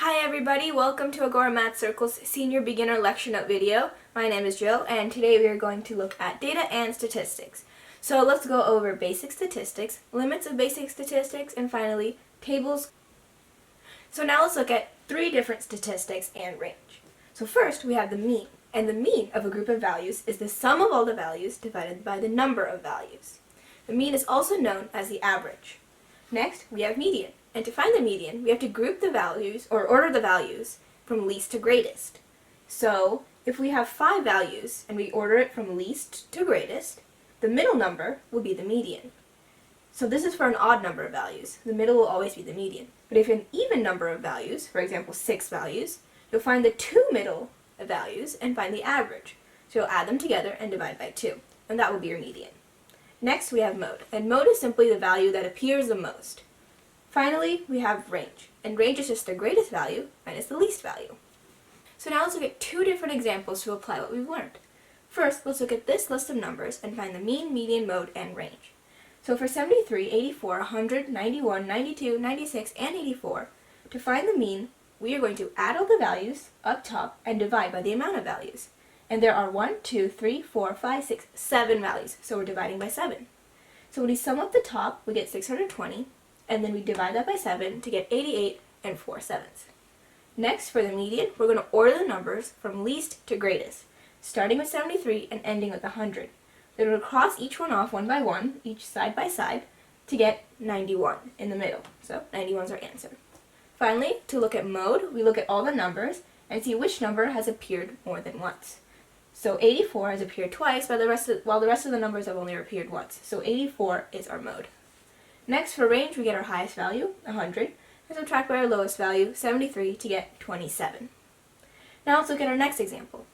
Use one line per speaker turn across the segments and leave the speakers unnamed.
Hi everybody, welcome to Agora Math Circle's Senior Beginner Lecture Note video. My name is Jill, and today we are going to look at data and statistics. So let's go over basic statistics, limits of basic statistics, and finally, tables. So now let's look at three different statistics and range. So first, we have the mean, and the mean of a group of values is the sum of all the values divided by the number of values. The mean is also known as the average. Next, we have median. And to find the median, we have to group the values, or order the values, from least to greatest. So, if we have 5 values, and we order it from least to greatest, the middle number will be the median. So this is for an odd number of values. The middle will always be the median. But if you have an even number of values, for example 6 values, you'll find the 2 middle values and find the average. So you'll add them together and divide by 2, and that will be your median. Next, we have mode, and mode is simply the value that appears the most. Finally, we have range, and range is just the greatest value minus the least value. So now let's look at two different examples to apply what we've learned. First, let's look at this list of numbers and find the mean, median, mode, and range. So for 73, 84, 100, 91, 92, 96, and 84, to find the mean, we are going to add all the values up top and divide by the amount of values. And there are 1, 2, 3, 4, 5, 6, 7 values, so we're dividing by 7. So when we sum up the top, we get 620, and then we divide that by 7 to get 88 and 4/7. Next, for the median, we're going to order the numbers from least to greatest, starting with 73 and ending with 100. Then we'll cross each one off one by one, each side by side, to get 91 in the middle. So 91 is our answer. Finally, to look at mode, we look at all the numbers and see which number has appeared more than once. So 84 has appeared twice, while the rest of the numbers have only appeared once. So 84 is our mode. Next, for range, we get our highest value, 100, and subtract by our lowest value, 73, to get 27. Now let's look at our next example.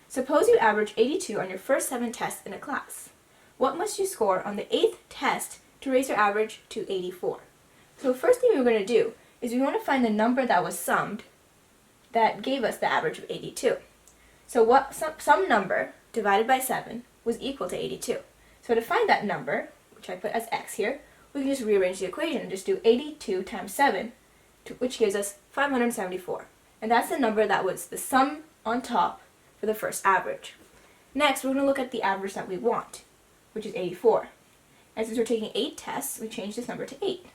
Suppose you average 82 on your first 7 tests in a class. What must you score on the 8th test to raise your average to 84? So the first thing we're going to do is we want to find the number that was summed that gave us the average of 82. So some number divided by 7 was equal to 82. So to find that number, which I put as x here, we can just rearrange the equation and just do 82 times 7, which gives us 574. And that's the number that was the sum on top for the first average. Next, we're going to look at the average that we want, which is 84. And since we're taking 8 tests, we change this number to 8.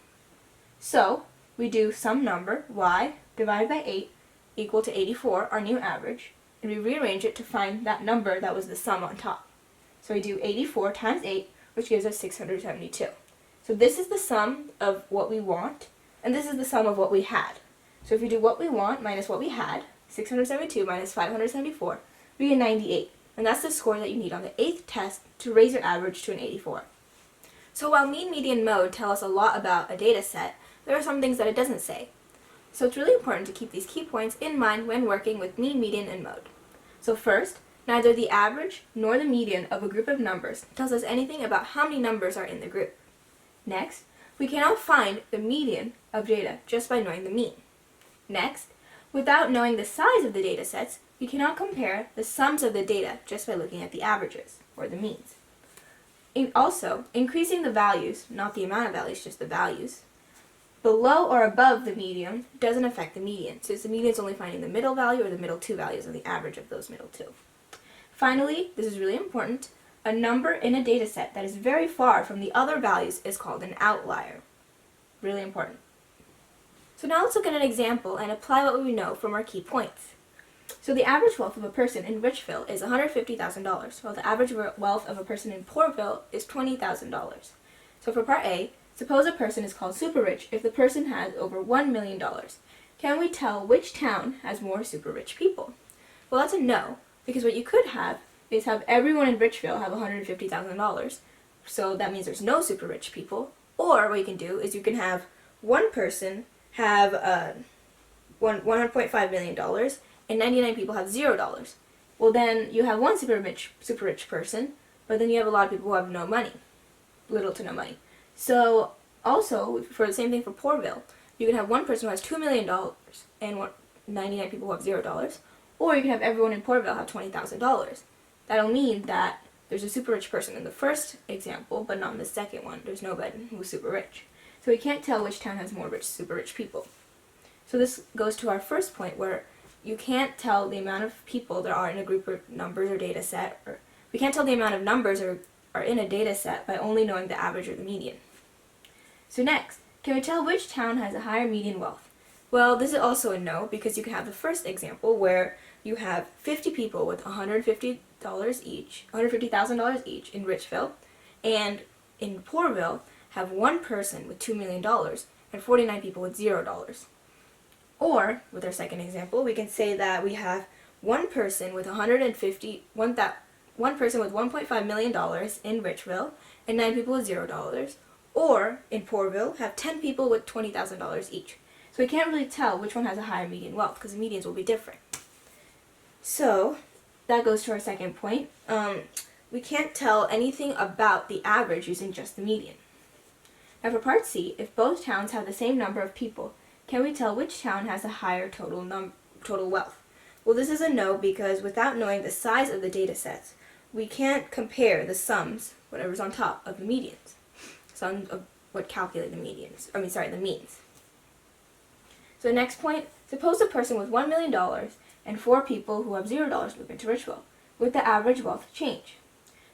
So, we do some number, y, divided by 8, equal to 84, our new average, and we rearrange it to find that number that was the sum on top. So we do 84 times 8, which gives us 672. So this is the sum of what we want, and this is the sum of what we had. So if we do what we want minus what we had, 672 minus 574, we get 98. And that's the score that you need on the 8th test to raise your average to an 84. So while mean, median, mode tell us a lot about a data set, there are some things that it doesn't say. So it's really important to keep these key points in mind when working with mean, median, and mode. So first, neither the average nor the median of a group of numbers tells us anything about how many numbers are in the group. Next, we cannot find the median of data just by knowing the mean. Next, without knowing the size of the data sets, we cannot compare the sums of the data just by looking at the averages, or the means. Also, increasing the values, not the amount of values, just the values, below or above the median doesn't affect the median, since the median is only finding the middle value or the middle 2 values of the average of those middle 2. Finally, this is really important, a number in a data set that is very far from the other values is called an outlier. Really important. So now let's look at an example and apply what we know from our key points. So the average wealth of a person in Richville is $150,000, while the average wealth of a person in Poorville is $20,000. So for part A, suppose a person is called super rich if the person has over $1 million. Can we tell which town has more super rich people? Well, that's a no, because what you could have is have everyone in Richville have $150,000, so that means there's no super rich people. Or what you can do is you can have one person have $1.5 million and 99 people have $0. Well, then you have one super rich person, but then you have a lot of people who have no money, little to no money. So also, for the same thing for Poorville, you can have one person who has $2 million and 99 people who have $0, or you can have everyone in Poorville have $20,000. That'll mean that there's a super rich person in the first example, but not in the second one. There's nobody who's super rich. So we can't tell which town has more super rich people. So this goes to our first point where you can't tell the amount of people there are in a group or numbers or data set, or we can't tell the amount of numbers are in a data set by only knowing the average or the median. So next, can we tell which town has a higher median wealth? Well, this is also a no, because you can have the first example where you have 50 people with $150,000 each in Richville, and in Poorville have one person with $2 million and 49 people with $0. Or, with our second example, we can say that we have one person with one person with $1.5 million in Richville and 9 people with $0. Or, in Poorville, have 10 people with $20,000 each. So we can't really tell which one has a higher median wealth, because the medians will be different. So, that goes to our second point. We can't tell anything about the average using just the median. Now for part C, if both towns have the same number of people, can we tell which town has a higher total wealth? Well, this is a no, because without knowing the size of the data sets, we can't compare the sums, whatever's on top, of the medians. Sums of what calculate the means. So next point, suppose a person with $1 million and 4 people who have $0 move into Richville. Would the average wealth change?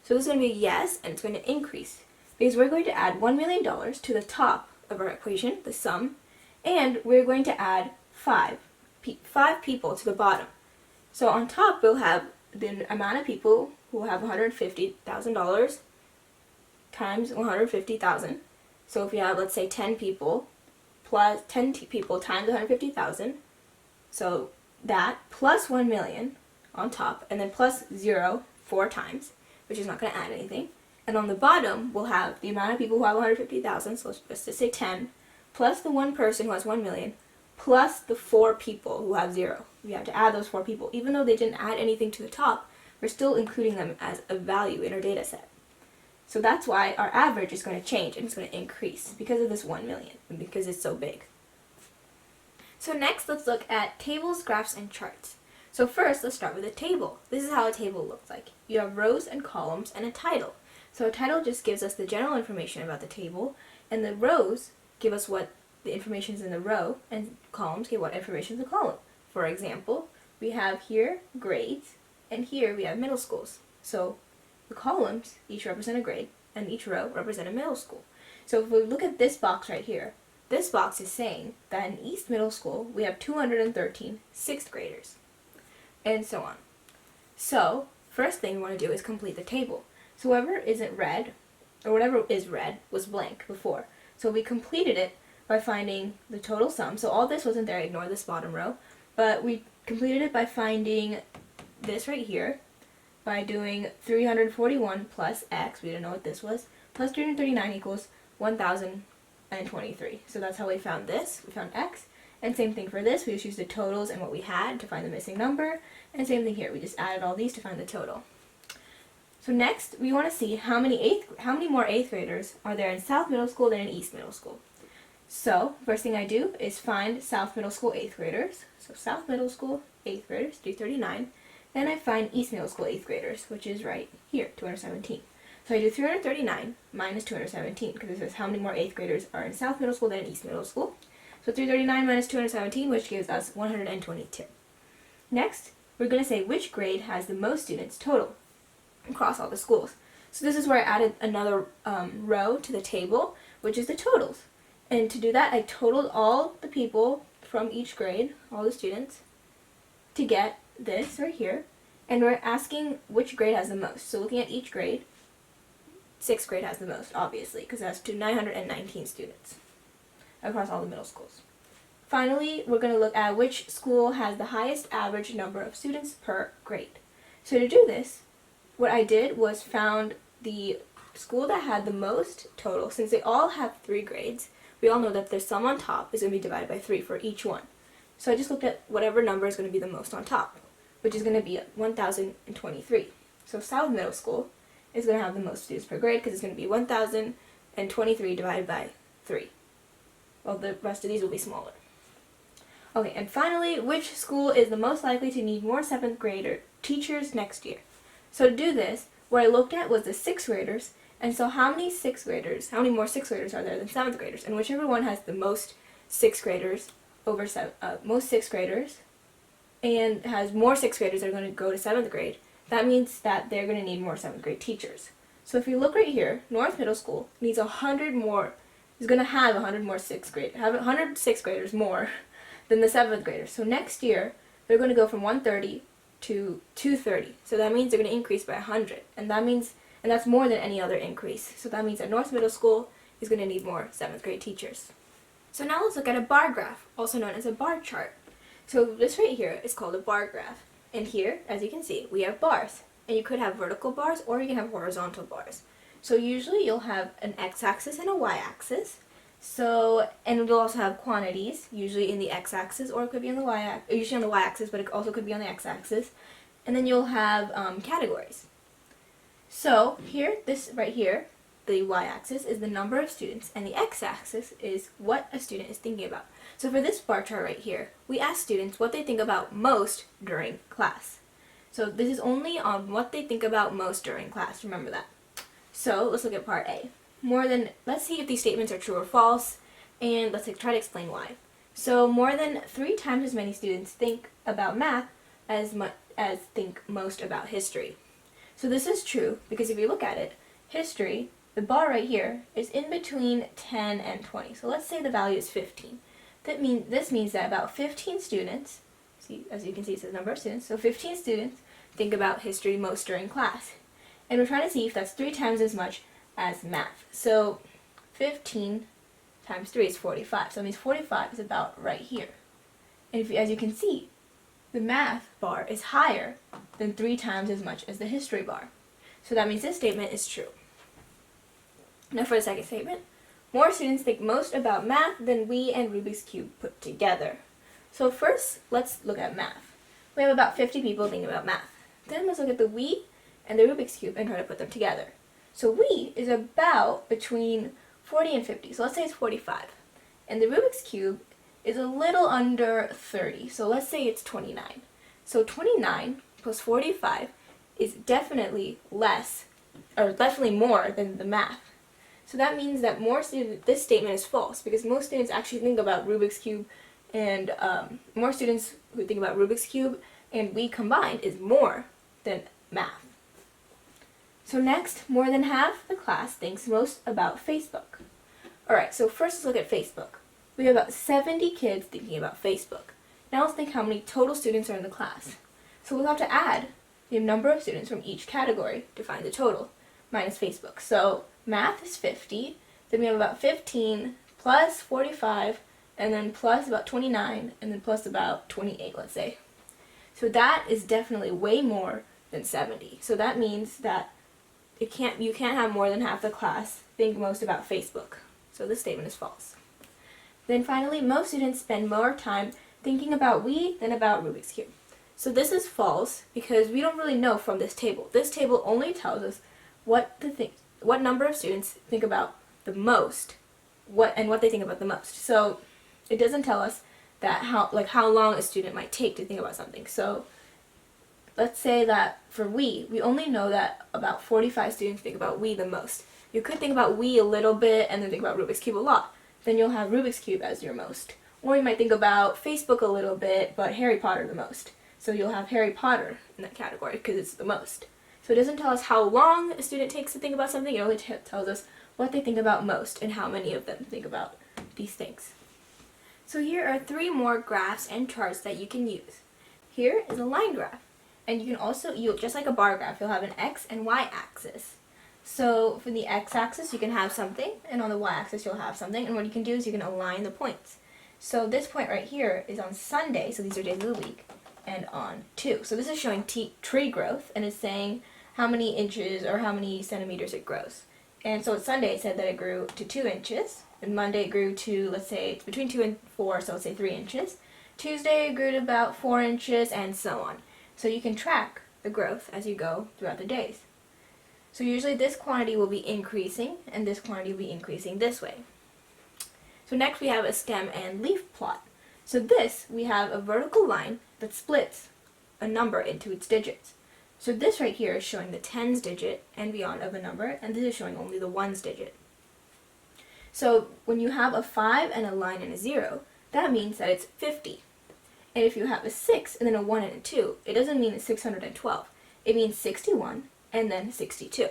So this is going to be yes, and it's going to increase, because we're going to add $1 million to the top of our equation, the sum, and we're going to add 5 people to the bottom. So on top we'll have the amount of people who have $150,000 times 150,000. So if you have, let's say, 10 people plus 10 people times 150,000, so that plus 1 million on top, and then plus 0 4 times, which is not going to add anything. And on the bottom we'll have the amount of people who have 150,000, so let's just say 10, plus the one person who has 1 million, plus the 4 people who have 0. We have to add those 4 people. Even though they didn't add anything to the top, we're still including them as a value in our data set. So that's why our average is going to change, and it's going to increase because of this 1 million, and because it's so big. So next, let's look at tables, graphs, and charts. So first, let's start with a table. This is how a table looks like. You have rows and columns and a title. So a title just gives us the general information about the table, and the rows give us what the information is in the row, and columns give what information is in the column. For example, we have here grades, and here we have middle schools. So the columns each represent a grade, and each row represent a middle school. So if we look at this box right here, this box is saying that in East Middle School we have 213 6th graders, and so on. So first thing we want to do is complete the table. So whoever isn't red, or whatever is red, was blank before. So we completed it by finding the total sum. So all this wasn't there, ignore this bottom row. But we completed it by finding this right here, by doing 341 plus x, we didn't know what this was, plus 339 equals 1,023. So that's how we found this. We found x. And same thing for this, we just used the totals and what we had to find the missing number. And same thing here, we just added all these to find the total. So next, we want to see how many more 8th graders are there in South Middle School than in East Middle School. So, first thing I do is find South Middle School 8th graders. So South Middle School 8th graders, 339. Then I find East Middle School 8th graders, which is right here, 217. So I do 339 minus 217, because it says how many more 8th graders are in South Middle School than in East Middle School. So 339 minus 217, which gives us 122. Next, we're going to say which grade has the most students total across all the schools. So this is where I added another row to the table, which is the totals. And to do that, I totaled all the people from each grade, all the students, to get this right here. And we're asking which grade has the most. So looking at each grade, 6th grade has the most, obviously, because it has 919 students across all the middle schools. Finally, we're going to look at which school has the highest average number of students per grade. So to do this, what I did was found the school that had the most total. Since they all have 3 grades, we all know that the sum on top is going to be divided by 3 for each one. So I just looked at whatever number is going to be the most on top, which is going to be 1,023. So South Middle School is going to have the most students per grade, because it's going to be 1,023 divided by 3. Well, the rest of these will be smaller. Okay, and finally, which school is the most likely to need more 7th grader teachers next year? So to do this, what I looked at was the 6th graders, and so how many more 6th graders are there than 7th graders? And whichever one has the most 6th graders over most sixth graders, and has more sixth graders that are going to go to seventh grade, that means that they're going to need more seventh grade teachers. So if you look right here, North Middle School needs 100 more, is going to have 100 more have 100 sixth graders more than the seventh graders. So next year, they're going to go from 130 to 230. So that means they're going to increase by 100. And that's more than any other increase. So that means that North Middle School is going to need more seventh grade teachers. So now let's look at a bar graph, also known as a bar chart. So this right here is called a bar graph. And here, as you can see, we have bars. And you could have vertical bars or you can have horizontal bars. So usually you'll have an x-axis and a y-axis. And you'll also have quantities, usually in the x-axis, or it could be on the y-axis, usually on the y-axis, but it also could be on the x-axis. And then you'll have categories. So here, this right here, the y-axis is the number of students, and the x-axis is what a student is thinking about. So for this bar chart right here, we ask students what they think about most during class. So this is only on what they think about most during class, remember that. So let's look at part A. Let's see if these statements are true or false, and let's try to explain why. So more than 3 times as many students think about math as think most about history. So this is true because if you look at it, history, the bar right here, is in between 10 and 20. So let's say the value is 15. This means that about 15 students, as you can see, it says number of students, so 15 students think about history most during class. And we're trying to see if that's 3 times as much as math. So 15 times 3 is 45. So that means 45 is about right here. And as you can see, the math bar is higher than 3 times as much as the history bar. So that means this statement is true. Now for the second statement, more students think most about math than we and Rubik's Cube put together. So first, let's look at math. We have about 50 people thinking about math. Then let's look at the we and the Rubik's Cube and try to put them together. So we is about between 40 and 50. So let's say it's 45. And the Rubik's Cube is a little under 30. So let's say it's 29. So 29 plus 45 is definitely definitely more than the math. So that means that this statement is false because most students actually think about Rubik's Cube, and more students who think about Rubik's Cube and we combined is more than math. So next, more than half the class thinks most about Facebook. Alright, so first let's look at Facebook. We have about 70 kids thinking about Facebook. Now let's think how many total students are in the class. So we'll have to add the number of students from each category to find the total, minus Facebook. So math is 50, then we have about 15 plus 45, and then plus about 29, and then plus about 28, let's say. So that is definitely way more than 70. So that means that you can't have more than half the class think most about Facebook. So this statement is false. Then finally, most students spend more time thinking about we than about Rubik's Cube. So this is false because we don't really know from this table. This table only tells us what number of students think about the most, what they think about the most. So it doesn't tell us that how long a student might take to think about something. So let's say that for we only know that about 45 students think about we the most. You could think about we a little bit and then think about Rubik's Cube a lot. Then you'll have Rubik's Cube as your most. Or you might think about Facebook a little bit, but Harry Potter the most. So you'll have Harry Potter in that category because it's the most. So it doesn't tell us how long a student takes to think about something. It only tells us what they think about most and how many of them think about these things. So here are 3 more graphs and charts that you can use. Here is a line graph. And you can also, just like a bar graph, you'll have an x and y axis. So for the x-axis, you can have something, and on the y-axis, you'll have something. And what you can do is you can align the points. So this point right here is on Sunday, so these are days of the week, and on 2. So this is showing tree growth, and it's saying how many inches or how many centimeters it grows. And so on Sunday, it said that it grew to 2 inches. And Monday, it grew to, let's say, it's between 2 and 4, so let's say 3 inches. Tuesday, it grew to about 4 inches, and so on. So you can track the growth as you go throughout the days. So usually this quantity will be increasing, and this quantity will be increasing this way. So next we have a stem and leaf plot. So this, we have a vertical line that splits a number into its digits. So this right here is showing the tens digit and beyond of a number, and this is showing only the ones digit. So when you have a 5 and a line and a 0, that means that it's 50. And if you have a 6 and then a 1 and a 2, it doesn't mean it's 612. It means 61 and then 62.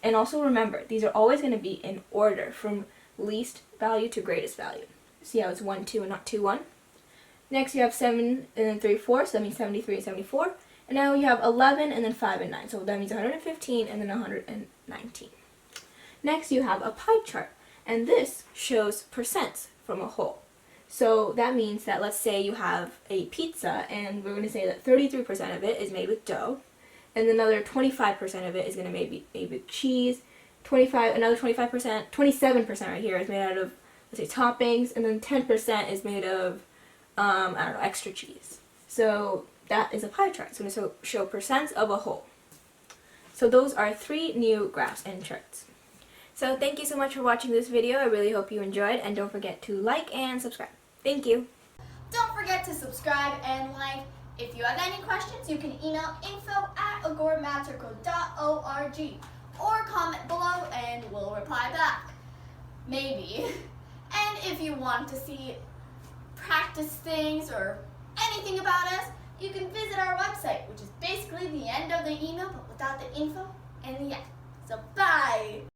And also remember, these are always going to be in order from least value to greatest value. See how it's 1, 2, and not 2, 1? Next you have 7 and then 3, 4, so that means 73 and 74. And now you have 11 and then 5 and 9, so that means 115 and then 119. Next you have a pie chart, and this shows percents from a whole. So that means that, let's say you have a pizza, and we're going to say that 33% of it is made with dough, and another 25% of it is going to be made with cheese, another 25%, 27% right here is made out of, let's say, toppings, and then 10% is made of, I don't know, extra cheese. So that is a pie chart. It's going to show percents of a whole. So those are 3 new graphs and charts. So thank you so much for watching this video. I really hope you enjoyed, and don't forget to like and subscribe. Thank you.
Don't forget to subscribe and like. If you have any questions, you can email info@agoramathcircle.org or comment below and we'll reply back. Maybe. And if you want to see practice things or anything about us, you can visit our website, which is basically the end of the email but without the info and the end. So bye!